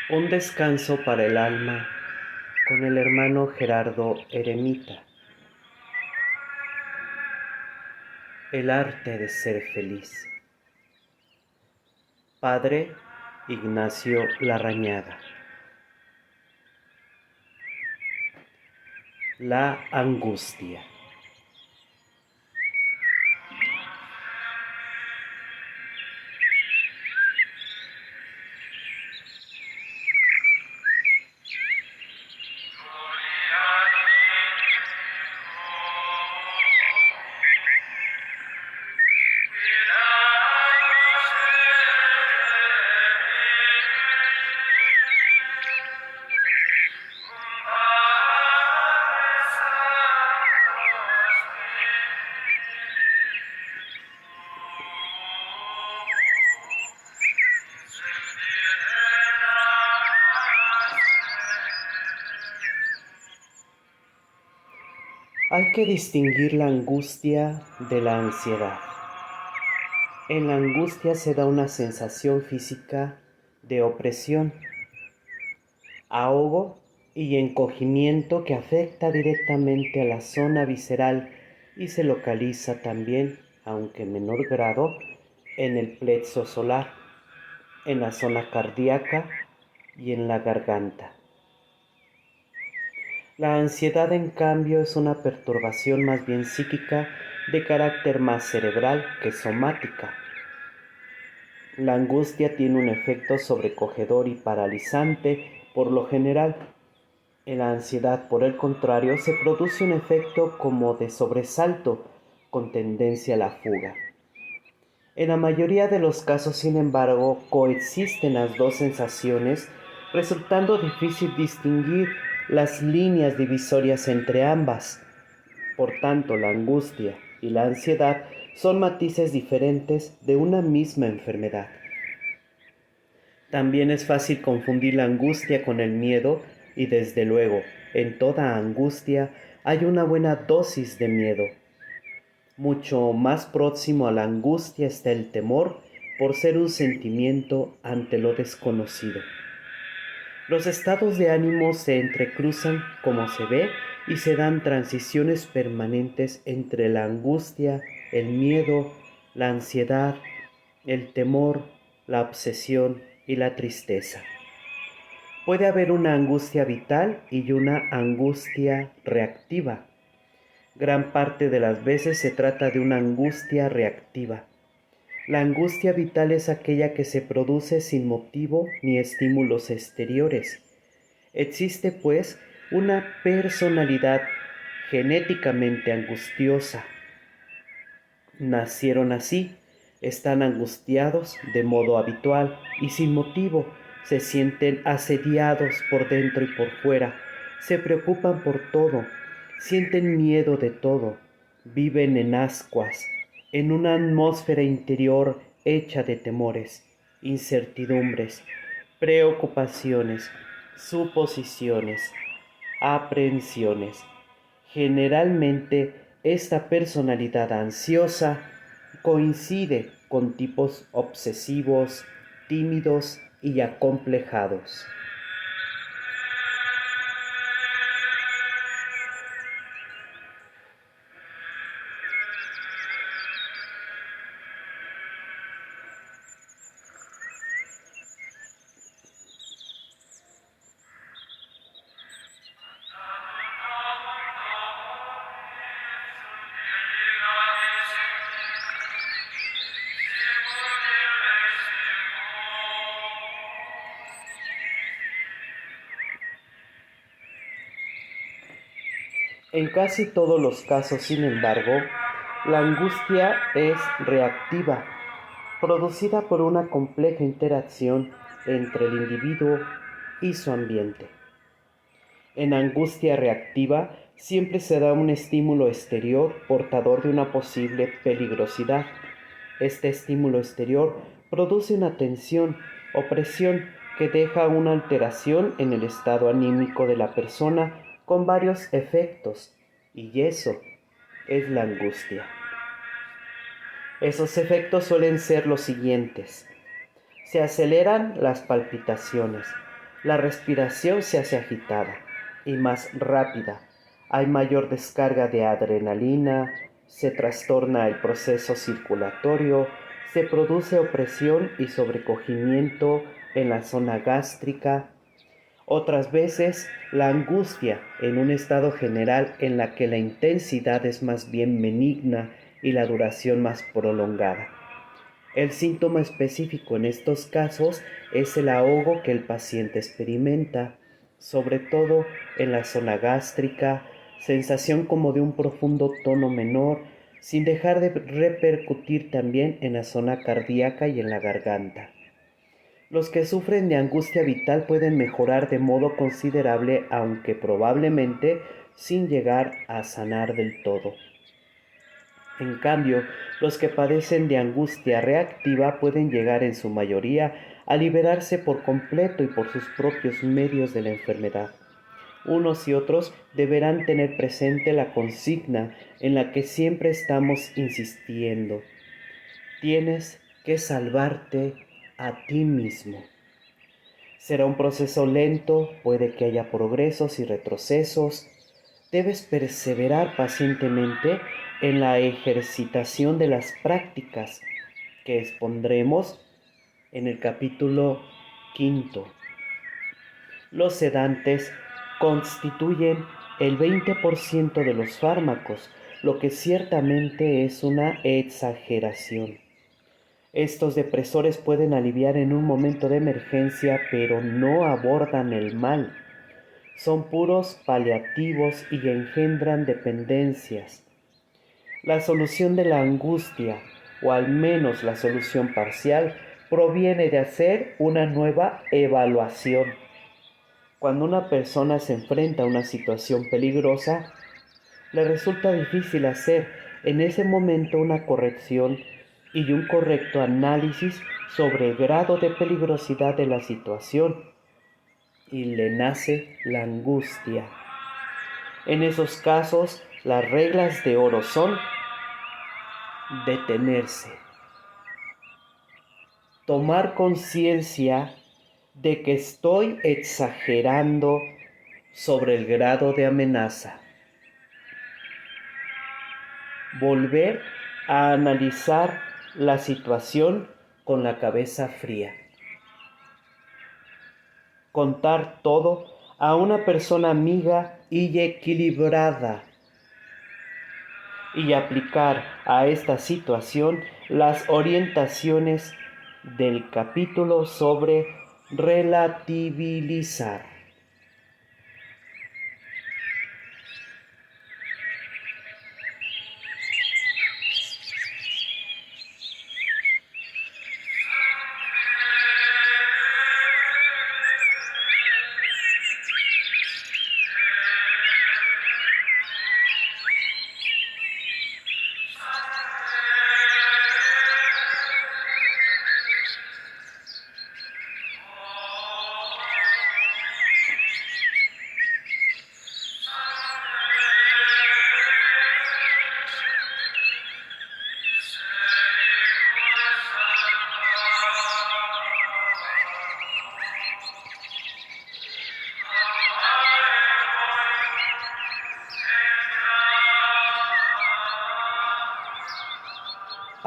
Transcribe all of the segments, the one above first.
Un descanso para el alma con el hermano Gerardo Eremita. El arte de ser feliz. Padre Ignacio Larrañaga. La angustia. Hay que distinguir la angustia de la ansiedad. En la angustia se da una sensación física de opresión, ahogo y encogimiento que afecta directamente a la zona visceral y se localiza también, aunque en menor grado, en el plexo solar, en la zona cardíaca y en la garganta. La ansiedad, en cambio, es una perturbación más bien psíquica de carácter más cerebral que somática. La angustia tiene un efecto sobrecogedor y paralizante por lo general. En la ansiedad, por el contrario, se produce un efecto como de sobresalto con tendencia a la fuga. En la mayoría de los casos, sin embargo, coexisten las dos sensaciones, resultando difícil distinguir las líneas divisorias entre ambas. Por tanto, la angustia y la ansiedad son matices diferentes de una misma enfermedad. También es fácil confundir la angustia con el miedo y desde luego, en toda angustia hay una buena dosis de miedo. Mucho más próximo a la angustia está el temor por ser un sentimiento ante lo desconocido. Los estados de ánimo se entrecruzan como se ve y se dan transiciones permanentes entre la angustia, el miedo, la ansiedad, el temor, la obsesión y la tristeza. Puede haber una angustia vital y una angustia reactiva. Gran parte de las veces se trata de una angustia reactiva. La angustia vital es aquella que se produce sin motivo ni estímulos exteriores. Existe, pues, una personalidad genéticamente angustiosa. Nacieron así, están angustiados de modo habitual y sin motivo, se sienten asediados por dentro y por fuera, se preocupan por todo, sienten miedo de todo, viven en ascuas, en una atmósfera interior hecha de temores, incertidumbres, preocupaciones, suposiciones, aprehensiones. Generalmente, esta personalidad ansiosa coincide con tipos obsesivos, tímidos y acomplejados. En casi todos los casos, sin embargo, la angustia es reactiva, producida por una compleja interacción entre el individuo y su ambiente. En angustia reactiva siempre se da un estímulo exterior portador de una posible peligrosidad. Este estímulo exterior produce una tensión o presión que deja una alteración en el estado anímico de la persona con varios efectos, y eso es la angustia. Esos efectos suelen ser los siguientes. Se aceleran las palpitaciones, La respiración se hace agitada y más rápida. Hay mayor descarga de adrenalina, se trastorna el proceso circulatorio, se produce opresión y sobrecogimiento en la zona gástrica. Otras veces, la angustia en un estado general en la que la intensidad es más bien benigna y la duración más prolongada. El síntoma específico en estos casos es el ahogo que el paciente experimenta, sobre todo en la zona gástrica, sensación como de un profundo tono menor, sin dejar de repercutir también en la zona cardíaca y en la garganta. Los que sufren de angustia vital pueden mejorar de modo considerable, aunque probablemente sin llegar a sanar del todo. En cambio, los que padecen de angustia reactiva pueden llegar en su mayoría a liberarse por completo y por sus propios medios de la enfermedad. Unos y otros deberán tener presente la consigna en la que siempre estamos insistiendo. Tienes que salvarte a ti mismo. Será un proceso lento, puede que haya progresos y retrocesos. Debes perseverar pacientemente en la ejercitación de las prácticas que expondremos en el capítulo 5. Los sedantes constituyen el 20% de los fármacos, lo que ciertamente es una exageración. Estos depresores pueden aliviar en un momento de emergencia, pero no abordan el mal. Son puros paliativos y engendran dependencias. La solución de la angustia, o al menos la solución parcial, proviene de hacer una nueva evaluación. Cuando una persona se enfrenta a una situación peligrosa, le resulta difícil hacer en ese momento una corrección y un correcto análisis sobre el grado de peligrosidad de la situación, y le nace la angustia. En esos casos, las reglas de oro son detenerse, tomar conciencia de que estoy exagerando sobre el grado de amenaza, volver a analizar la situación con la cabeza fría, contar todo a una persona amiga y equilibrada y aplicar a esta situación las orientaciones del capítulo sobre relativizar.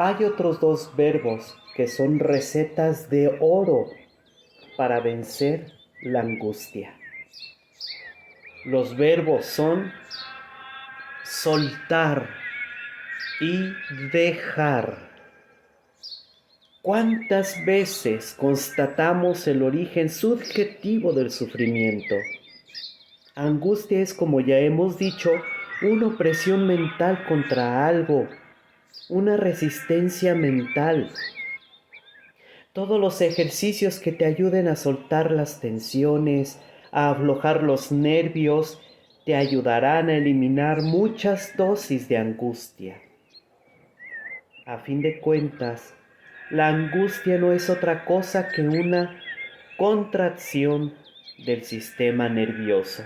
Hay otros dos verbos que son recetas de oro para vencer la angustia. Los verbos son soltar y dejar. ¿Cuántas veces constatamos el origen subjetivo del sufrimiento? Angustia es, como ya hemos dicho, una opresión mental contra algo, una resistencia mental. Todos los ejercicios que te ayuden a soltar las tensiones, a aflojar los nervios, te ayudarán a eliminar muchas dosis de angustia. A fin de cuentas, la angustia no es otra cosa que una contracción del sistema nervioso.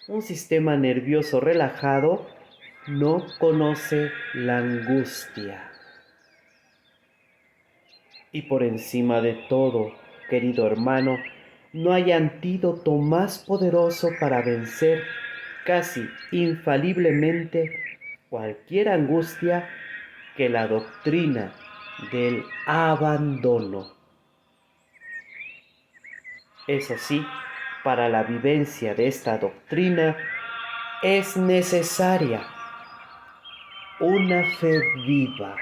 Un sistema nervioso relajado no conoce la angustia. Y por encima de todo, querido hermano, No hay antídoto más poderoso para vencer casi infaliblemente cualquier angustia que la doctrina del abandono. Eso sí, para la vivencia de esta doctrina es necesaria una fe viva,